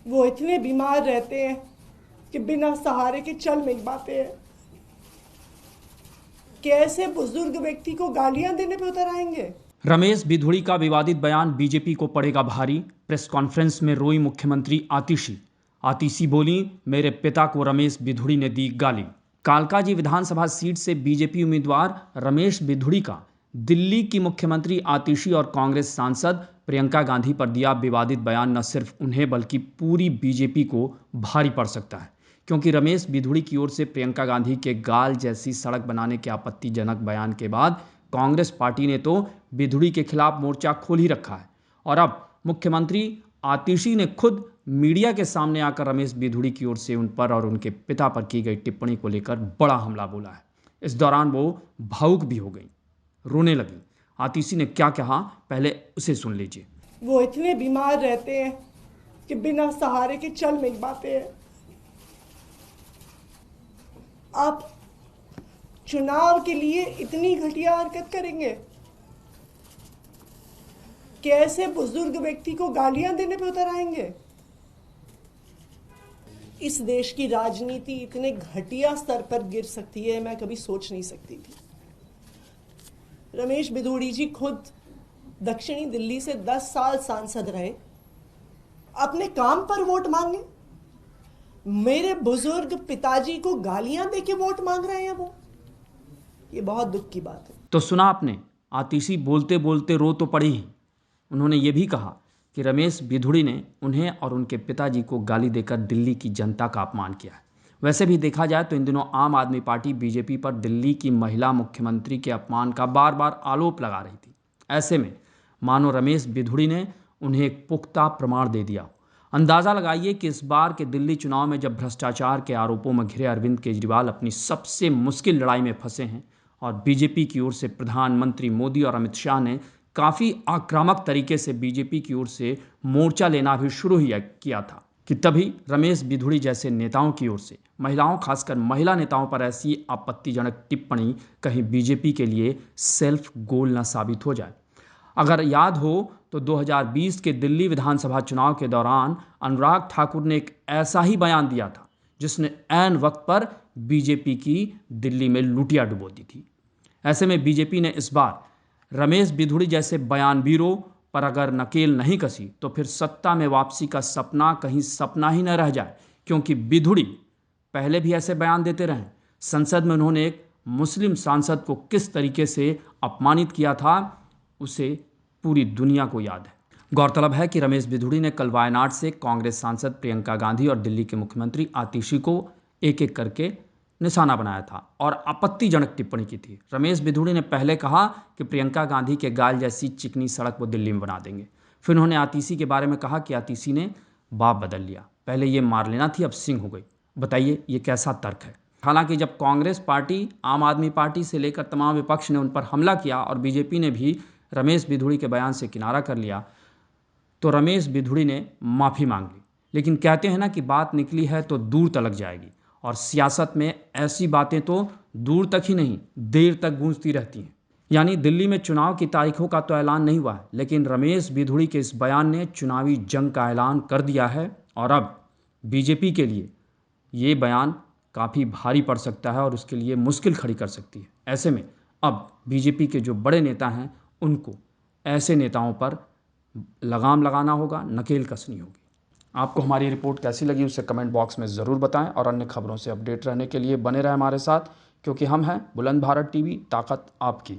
वो इतने बीमार रहते हैं कि बिना सहारे के चल नहीं पाते हैं। कैसे बुजुर्ग व्यक्ति को गालियां देने पे उतर आएंगे? रमेश बिधुड़ी का विवादित बयान बीजेपी को पड़ेगा भारी। प्रेस कॉन्फ्रेंस में रोई मुख्यमंत्री आतिशी। आतिशी बोली, मेरे पिता को रमेश बिधुड़ी ने दी गाली। कालकाजी विधानसभा सीट से बीजेपी उम्मीदवार रमेश बिधुड़ी का दिल्ली की मुख्यमंत्री आतिशी और कांग्रेस सांसद प्रियंका गांधी पर दिया विवादित बयान न सिर्फ उन्हें बल्कि पूरी बीजेपी को भारी पड़ सकता है, क्योंकि रमेश बिधुड़ी की ओर से प्रियंका गांधी के गाल जैसी सड़क बनाने के आपत्तिजनक बयान के बाद कांग्रेस पार्टी ने तो बिधुड़ी के खिलाफ मोर्चा खोल ही रखा है और अब मुख्यमंत्री आतिशी ने खुद मीडिया के सामने आकर रमेश बिधुड़ी की ओर से उन पर और उनके पिता पर की गई टिप्पणी को लेकर बड़ा हमला बोला है। इस दौरान वो भावुक भी हो गई, रोने लगी। आतिशी ने क्या कहा, पहले उसे सुन लीजिए। वो इतने बीमार रहते हैं कि बिना सहारे के चल नहीं पाते हैं। आप चुनाव के लिए इतनी घटिया हरकत करेंगे? कैसे बुजुर्ग व्यक्ति को गालियां देने पे उतर आएंगे? इस देश की राजनीति इतने घटिया स्तर पर गिर सकती है, मैं कभी सोच नहीं सकती थी। रमेश बिधुड़ी जी खुद दक्षिणी दिल्ली से 10 साल सांसद रहे, अपने काम पर वोट मांगे। मेरे बुजुर्ग पिताजी को गालियां देके वोट मांग रहे हैं वो। ये बहुत दुख की बात है। तो सुना आपने, आतिशी बोलते बोलते रो तो पड़ी ही। उन्होंने ये भी कहा कि रमेश बिधुड़ी ने उन्हें और उनके पिताजी को गाली देकर दिल्ली की जनता का अपमान किया है। वैसे भी देखा जाए तो इन दिनों आम आदमी पार्टी बीजेपी पर दिल्ली की महिला मुख्यमंत्री के अपमान का बार बार आरोप लगा रही थी। ऐसे में मानो रमेश बिधुड़ी ने उन्हें एक पुख्ता प्रमाण दे दिया हो। अंदाज़ा लगाइए कि इस बार के दिल्ली चुनाव में जब भ्रष्टाचार के आरोपों में घिरे अरविंद केजरीवाल अपनी सबसे मुश्किल लड़ाई में फंसे हैं और बीजेपी की ओर से प्रधानमंत्री मोदी और अमित शाह ने काफ़ी आक्रामक तरीके से बीजेपी की ओर से मोर्चा लेना भी शुरू ही किया था, कि तभी रमेश बिधुड़ी जैसे नेताओं की ओर से महिलाओं, खासकर महिला नेताओं पर ऐसी आपत्तिजनक टिप्पणी कहीं बीजेपी के लिए सेल्फ गोल न साबित हो जाए। अगर याद हो तो 2020 के दिल्ली विधानसभा चुनाव के दौरान अनुराग ठाकुर ने एक ऐसा ही बयान दिया था जिसने ऐन वक्त पर बीजेपी की दिल्ली में लुटिया डुबो दी थी। ऐसे में बीजेपी ने इस बार रमेश बिधुड़ी जैसे बयानवीरों पर अगर नकेल नहीं कसी तो फिर सत्ता में वापसी का सपना कहीं सपना ही न रह जाए, क्योंकि बिधुड़ी पहले भी ऐसे बयान देते रहे। संसद में उन्होंने एक मुस्लिम सांसद को किस तरीके से अपमानित किया था उसे पूरी दुनिया को याद है। गौरतलब है कि रमेश बिधुड़ी ने कल वायनाड से कांग्रेस सांसद प्रियंका गांधी और दिल्ली के मुख्यमंत्री आतिशी को एक एक करके निशाना बनाया था और आपत्तिजनक टिप्पणी की थी। रमेश बिधुड़ी ने पहले कहा कि प्रियंका गांधी के गाल जैसी चिकनी सड़क वो दिल्ली में बना देंगे। फिर उन्होंने आतिशी के बारे में कहा कि आतिशी ने बाप बदल लिया, पहले ये मार लेना थी, अब सिंह हो गई। बताइए ये कैसा तर्क है। हालांकि जब कांग्रेस पार्टी, आम आदमी पार्टी से लेकर तमाम विपक्ष ने उन पर हमला किया और बीजेपी ने भी रमेश बिधुड़ी के बयान से किनारा कर लिया तो रमेश बिधुड़ी ने माफ़ी मांग ली। लेकिन कहते हैं ना कि बात निकली है तो दूर तलक जाएगी, और सियासत में ऐसी बातें तो दूर तक ही नहीं, देर तक गूंजती रहती हैं। यानी दिल्ली में चुनाव की तारीखों का तो ऐलान नहीं हुआ है, लेकिन रमेश बिधुड़ी के इस बयान ने चुनावी जंग का ऐलान कर दिया है और अब बीजेपी के लिए ये बयान काफ़ी भारी पड़ सकता है और उसके लिए मुश्किल खड़ी कर सकती है। ऐसे में अब बीजेपी के जो बड़े नेता हैं उनको ऐसे नेताओं पर लगाम लगाना होगा, नकेल कसनी होगी। आपको हमारी रिपोर्ट कैसी लगी उसे कमेंट बॉक्स में ज़रूर बताएं और अन्य खबरों से अपडेट रहने के लिए बने रहें हमारे साथ, क्योंकि हम हैं बुलंद भारत टीवी, ताकत आपकी।